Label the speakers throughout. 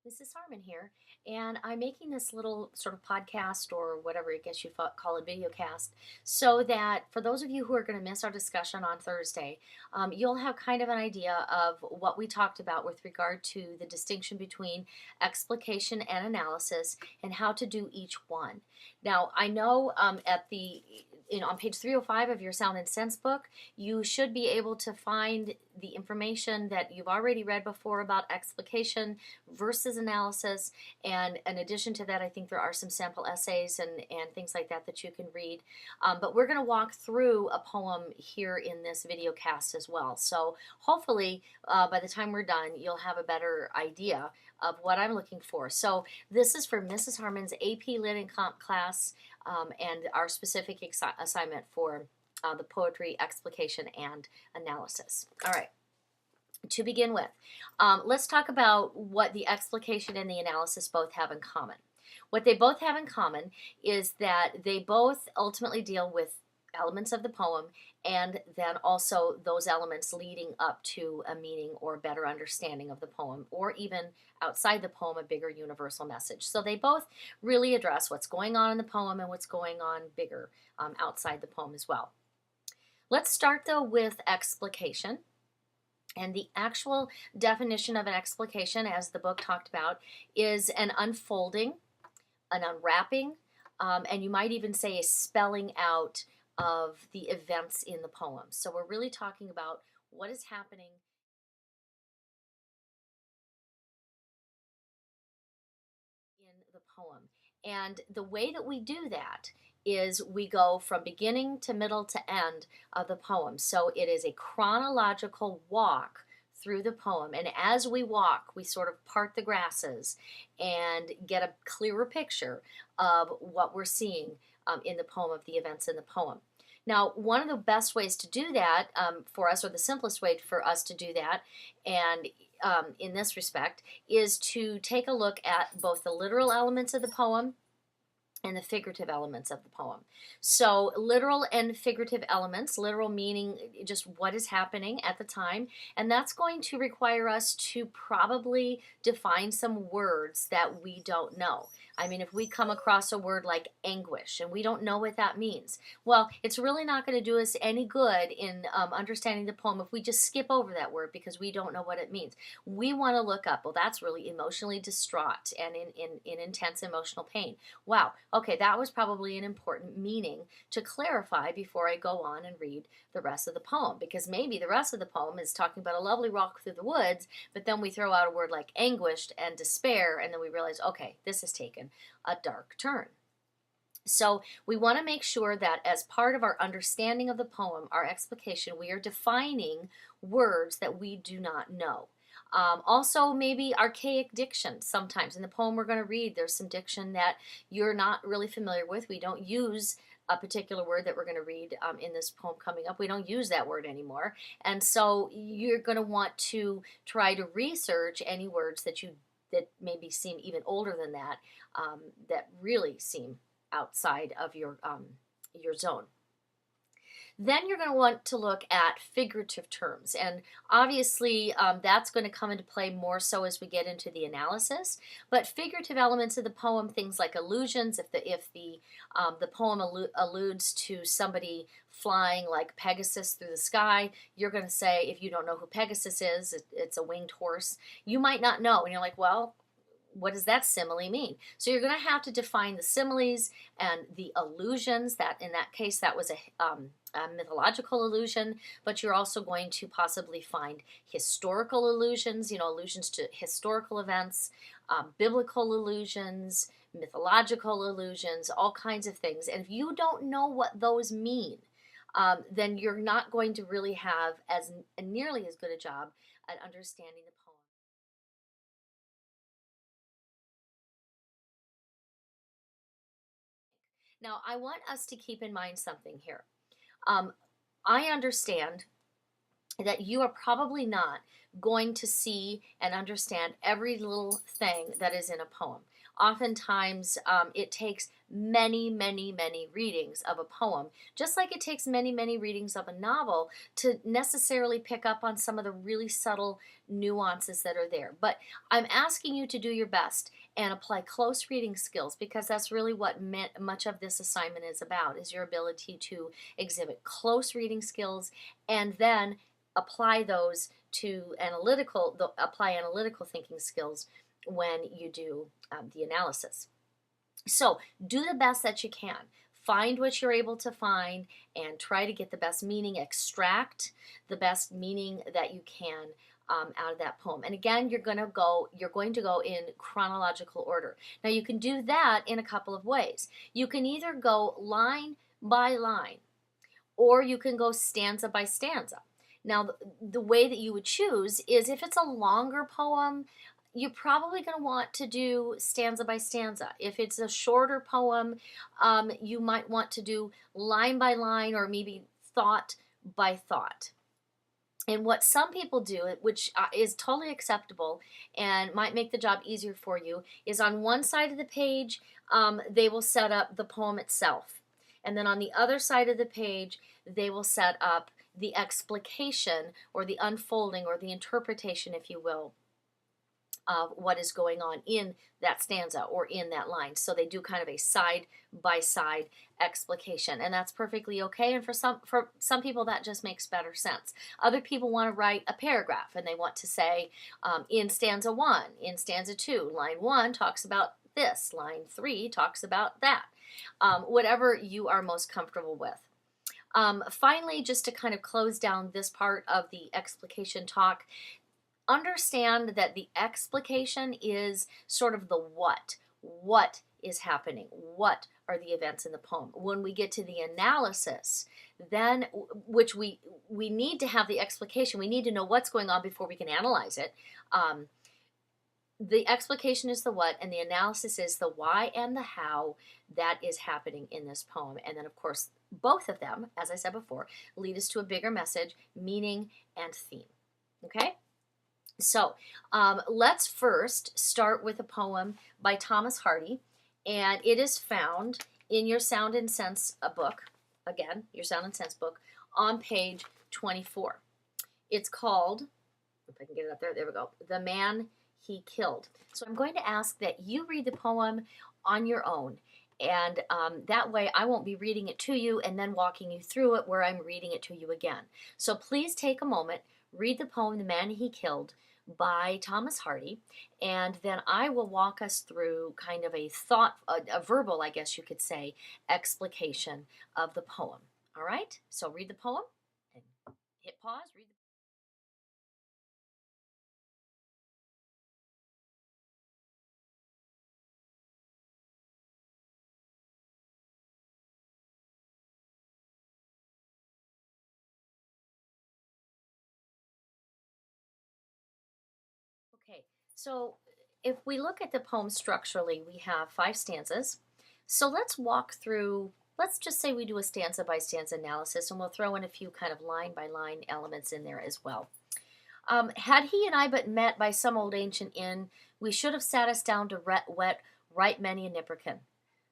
Speaker 1: Mrs. Harmon here, and I'm making this little sort of podcast or whatever I guess you call it, video cast, so that for those of you who are going to miss our discussion on Thursday, you'll have kind of an idea of what we talked about with regard to the distinction between explication and analysis and how to do each one. Now, I know on page 305 of your Sound and Sense book, you should be able to find the information that you've already read before about explication versus analysis. And in addition to that, I think there are some sample essays and things like that that you can read. But we're going to walk through a poem here in this video cast as well. So hopefully by the time we're done, you'll have a better idea of what I'm looking for. So this is for Mrs. Harmon's AP Lit and Comp class and our specific assignment for the poetry, explication, and analysis. All right. To begin with, let's talk about what the explication and the analysis both have in common. What they both have in common is that they both ultimately deal with elements of the poem and then also those elements leading up to a meaning or a better understanding of the poem, or even outside the poem, a bigger universal message. So they both really address what's going on in the poem and what's going on bigger outside the poem as well. Let's start though with explication. And the actual definition of an explication, as the book talked about, is an unfolding, an unwrapping, and you might even say a spelling out of the events in the poem. So we're really talking about what is happening in the poem. And the way that we do that is we go from beginning to middle to end of the poem. So it is a chronological walk through the poem. And as we walk, we sort of part the grasses and get a clearer picture of what we're seeing in the poem, of the events in the poem. Now, one of the best ways to do that for us, or the simplest way for us to do that, and in this respect, is to take a look at both the literal elements of the poem and the figurative elements of the poem. So literal and figurative elements, literal meaning just what is happening at the time, and that's going to require us to probably define some words that we don't know. I mean, if we come across a word like anguish and we don't know what that means, well, it's really not going to do us any good in understanding the poem if we just skip over that word because we don't know what it means. We want to look up, well, that's really emotionally distraught and in intense emotional pain. Wow, okay, that was probably an important meaning to clarify before I go on and read the rest of the poem, because maybe the rest of the poem is talking about a lovely walk through the woods, but then we throw out a word like anguished and despair, and then we realize, okay, this has taken a dark turn. So we want to make sure that as part of our understanding of the poem, our explication, we are defining words that we do not know. Also, maybe archaic diction. Sometimes in the poem we're going to read, there's some diction that you're not really familiar with. We don't use a particular word that we're going to read in this poem coming up. We don't use that word anymore. And so you're going to want to try to research any words that maybe seem even older than that, that really seem outside of your zone. Then you're going to want to look at figurative terms, and obviously that's going to come into play more so as we get into the analysis. But figurative elements of the poem, things like allusions, if the poem alludes to somebody flying like Pegasus through the sky, you're going to say, if you don't know who Pegasus is, it's a winged horse. You might not know, and you're like, well, what does that simile mean? So you're going to have to define the similes and the allusions. That in that case, that was a mythological allusion, but you're also going to possibly find historical allusions, allusions to historical events, biblical allusions, mythological allusions, all kinds of things. And if you don't know what those mean, then you're not going to really have as nearly as good a job at understanding the poem. Now, I want us to keep in mind something here. Um, I understand that you are probably not going to see and understand every little thing that is in a poem. Oftentimes, it takes many, many, many readings of a poem, just like it takes many, many readings of a novel to necessarily pick up on some of the really subtle nuances that are there. But I'm asking you to do your best and apply close reading skills, because that's really what much of this assignment is about, is your ability to exhibit close reading skills and then apply those to apply analytical thinking skills when you do the analysis. So do the best that you can. Find what you're able to find and try to get the best meaning, extract the best meaning that you can out of that poem. And again, you're going to go in chronological order. Now you can do that in a couple of ways. You can either go line by line, or you can go stanza by stanza. Now, the way that you would choose is, if it's a longer poem, you're probably going to want to do stanza by stanza. If it's a shorter poem, you might want to do line by line, or maybe thought by thought. And what some people do, which is totally acceptable and might make the job easier for you, is on one side of the page, they will set up the poem itself. And then on the other side of the page, they will set up the explication, or the unfolding, or the interpretation, if you will, of what is going on in that stanza or in that line. So they do kind of a side-by-side explication, and that's perfectly okay. And for some people, that just makes better sense. Other people want to write a paragraph, and they want to say, in stanza 1, in stanza 2, line 1 talks about this, line 3 talks about that. Whatever you are most comfortable with. Finally, just to kind of close down this part of the explication talk, understand that the explication is sort of the what. What is happening? What are the events in the poem? When we get to the analysis, then, which we need to have the explication, we need to know what's going on before we can analyze it. The explication is the what, and the analysis is the why and the how that is happening in this poem. And then, of course, both of them, as I said before, lead us to a bigger message, meaning, and theme. Okay? So let's first start with a poem by Thomas Hardy, and it is found in your Sound and Sense book, again, your Sound and Sense book, on page 24. It's called, if I can get it up there, there we go, The Man He Killed. So I'm going to ask that you read the poem on your own, and that way I won't be reading it to you and then walking you through it where I'm reading it to you again. So please take a moment, read the poem The Man He Killed by Thomas Hardy, and then I will walk us through kind of a verbal, I guess you could say, explication of the poem. All right? So read the poem and hit pause, read the Okay, so if we look at the poem structurally, we have 5 stanzas. So let's walk through, let's just say we do a stanza by stanza analysis, and we'll throw in a few kind of line by line elements in there as well. Had he and I but met by some old ancient inn, we should have sat us down to wet right many a nipperkin.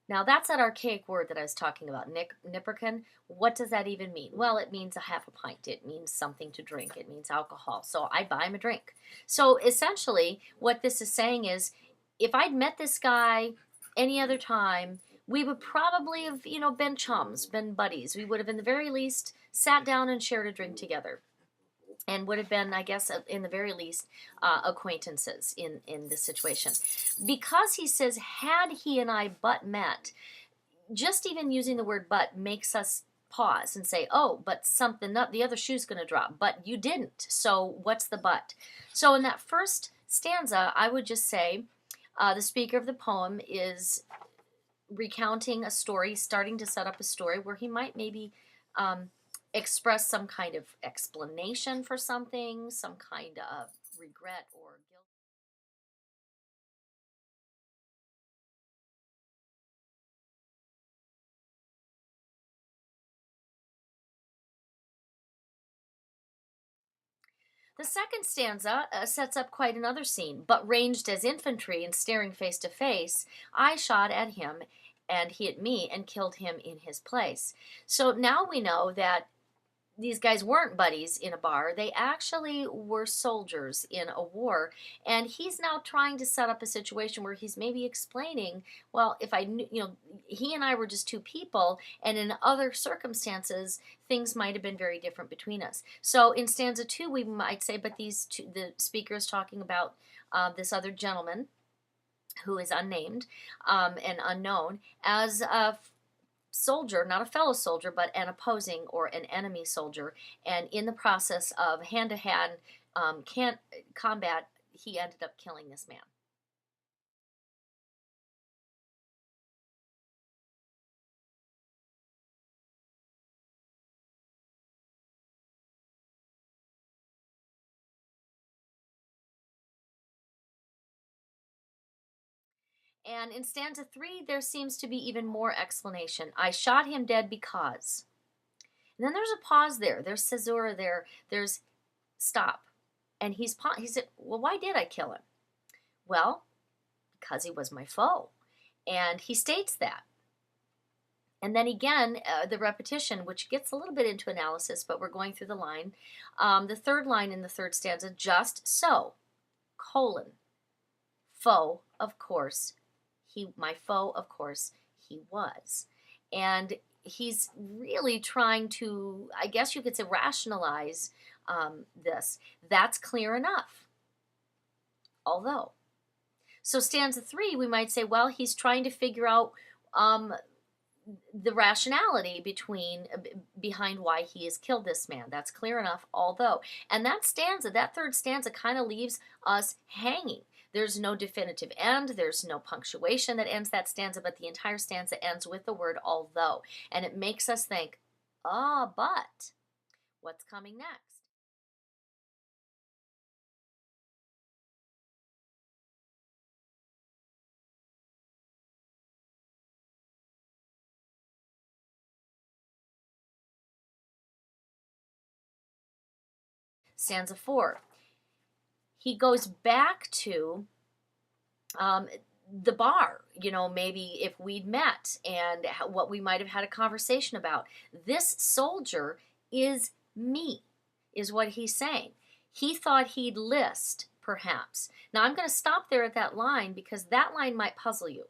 Speaker 1: Now that's that archaic word that I was talking about, nipperkin. What does that even mean? Well, it means a half a pint. It means something to drink. It means alcohol. So I'd buy him a drink. So essentially what this is saying is, if I'd met this guy any other time, we would probably have, been chums, been buddies. We would have, in the very least, sat down and shared a drink together, and would have been, I guess, in the very least, acquaintances in this situation. Because he says, had he and I but met, just even using the word but makes us pause and say, oh, but something, the other shoe's going to drop, but you didn't, so what's the but? So in that first stanza, I would just say, the speaker of the poem is recounting a story, starting to set up a story where he might maybe express some kind of explanation for something, some kind of regret or guilt. The second stanza sets up quite another scene. But ranged as infantry and staring face to face, I shot at him and he at me and killed him in his place. So now we know that these guys weren't buddies in a bar. They actually were soldiers in a war. And he's now trying to set up a situation where he's maybe explaining, well, if I knew, he and I were just two people, and in other circumstances, things might have been very different between us. So in stanza 2, we might say, but these two, the speaker is talking about this other gentleman who is unnamed and unknown as a soldier, not a fellow soldier, but an opposing or an enemy soldier. And in the process of hand-to-hand combat, he ended up killing this man. And in stanza 3, there seems to be even more explanation. I shot him dead because. And then there's a pause there. There's caesura there. There's stop. And he said, well, why did I kill him? Well, because he was my foe. And he states that. And then again, the repetition, which gets a little bit into analysis, but we're going through the line. The third line in the third stanza, just so, colon, foe, of course, my foe, of course, he was. And he's really trying to, I guess you could say, rationalize this. That's clear enough. Although, so stanza 3, we might say, well, he's trying to figure out the rationality behind why he has killed this man. That's clear enough, although. And that third stanza kind of leaves us hanging. There's no definitive end. There's no punctuation that ends that stanza, but the entire stanza ends with the word although. And it makes us think, but what's coming next? Stanza 4. He goes back to the bar, maybe if we'd met and what we might have had a conversation about. This soldier is me, is what he's saying. He thought he'd list, perhaps. Now I'm going to stop there at that line because that line might puzzle you.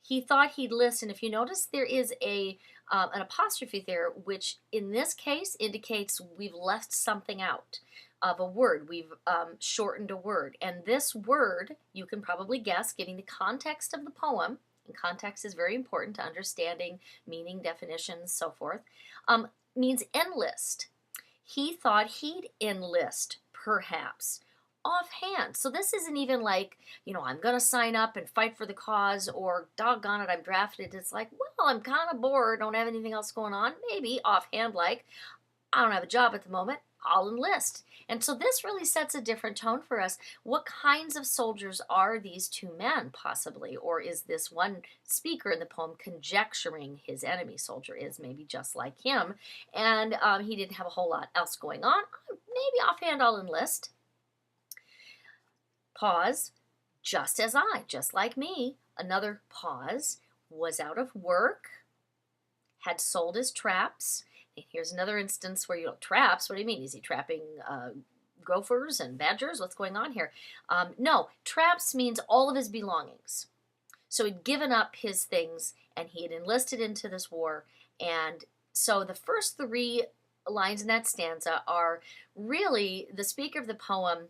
Speaker 1: He thought he'd list, and if you notice, there is an apostrophe there, which in this case indicates we've left something out of a word. We've shortened a word. And this word, you can probably guess, given the context of the poem, and context is very important to understanding meaning, definitions, so forth, means enlist. He thought he'd enlist, perhaps, offhand. So this isn't even like, I'm going to sign up and fight for the cause, or doggone it, I'm drafted. It's like, well, I'm kind of bored, don't have anything else going on. Maybe offhand, like, I don't have a job at the moment, I'll enlist. And so this really sets a different tone for us. What kinds of soldiers are these two men, possibly? Or is this one speaker in the poem conjecturing his enemy soldier is maybe just like him, and he didn't have a whole lot else going on? Maybe offhand I'll enlist. Pause. Just like me, another pause, was out of work, had sold his traps. Here's another instance where, traps, what do you mean? Is he trapping gophers and badgers? What's going on here? No, traps means all of his belongings. So he'd given up his things and he had enlisted into this war. And so the first 3 lines in that stanza are really the speaker of the poem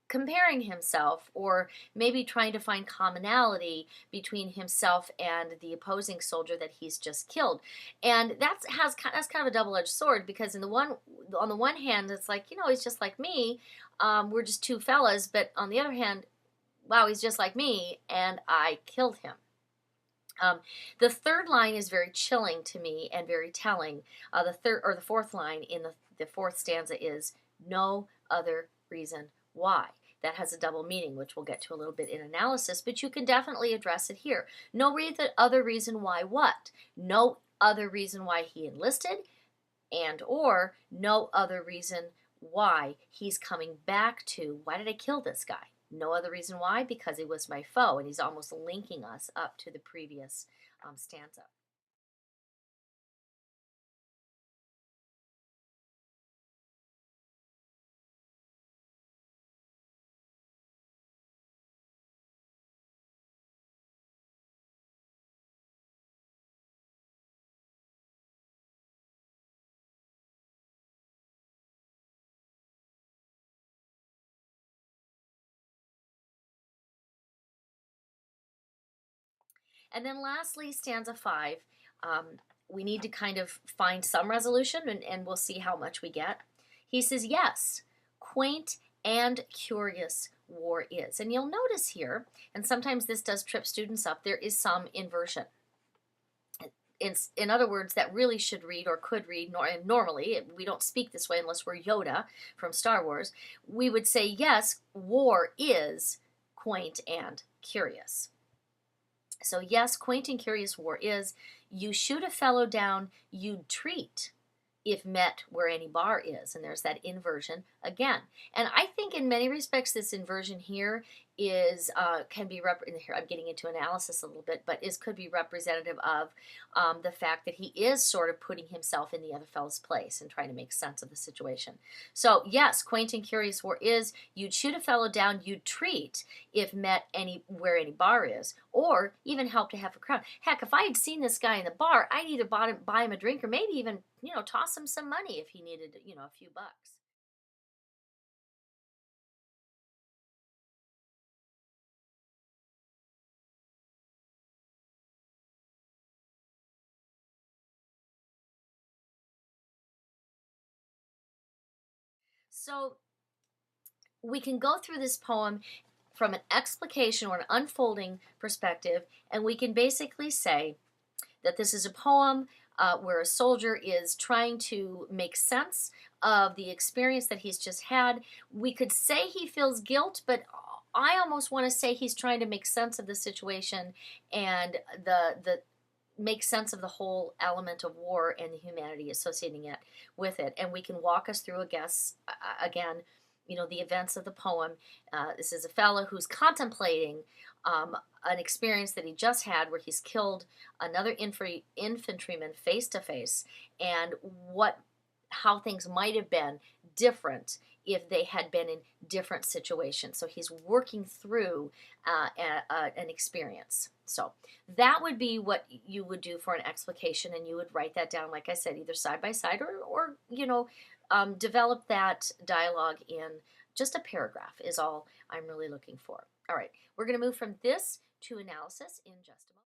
Speaker 1: comparing himself, or maybe trying to find commonality between himself and the opposing soldier that he's just killed. And that's kind of a double-edged sword, because on the one hand, it's like, he's just like me, we're just two fellas, but on the other hand, wow, he's just like me, and I killed him. The third line is very chilling to me and very telling. The fourth line in the fourth stanza is no other reason why. That has a double meaning, which we'll get to a little bit in analysis, but you can definitely address it here. No other reason why what? No other reason why he enlisted, and or no other reason why he's coming back to, why did I kill this guy? No other reason why, because he was my foe. And he's almost linking us up to the previous stanza. And then lastly, stanza 5, um, we need to kind of find some resolution, and we'll see how much we get. He says, yes, quaint and curious war is. And you'll notice here, and sometimes this does trip students up, there is some inversion. In other words, that really should read or could read, and normally we don't speak this way unless we're Yoda from Star Wars. We would say, yes, war is quaint and curious. So yes, quaint and curious war is, you shoot a fellow down, you'd treat if met where any bar is. And there's that inversion again. And I think in many respects this inversion here is can be here I'm getting into analysis a little bit, but could be representative of the fact that he is sort of putting himself in the other fellow's place and trying to make sense of the situation. So yes, quaint and curious war is, you'd shoot a fellow down, you'd treat if met where any bar is, or even help to have a crown. Heck, if I had seen this guy in the bar, I'd either buy him a drink or maybe even, toss him some money if he needed, a few bucks. So we can go through this poem from an explication or an unfolding perspective, and we can basically say that this is a poem where a soldier is trying to make sense of the experience that he's just had. We could say he feels guilt, but I almost want to say he's trying to make sense of the situation and the make sense of the whole element of war and the humanity associating it with it. And we can walk us through, again, the events of the poem. This is a fellow who's contemplating an experience that he just had where he's killed another infantryman face to face, and how things might have been different if they had been in different situations. So he's working through an experience. So that would be what you would do for an explication, and you would write that down, like I said, either side by side or develop that dialogue in just a paragraph is all I'm really looking for. All right, we're going to move from this to analysis in just a moment.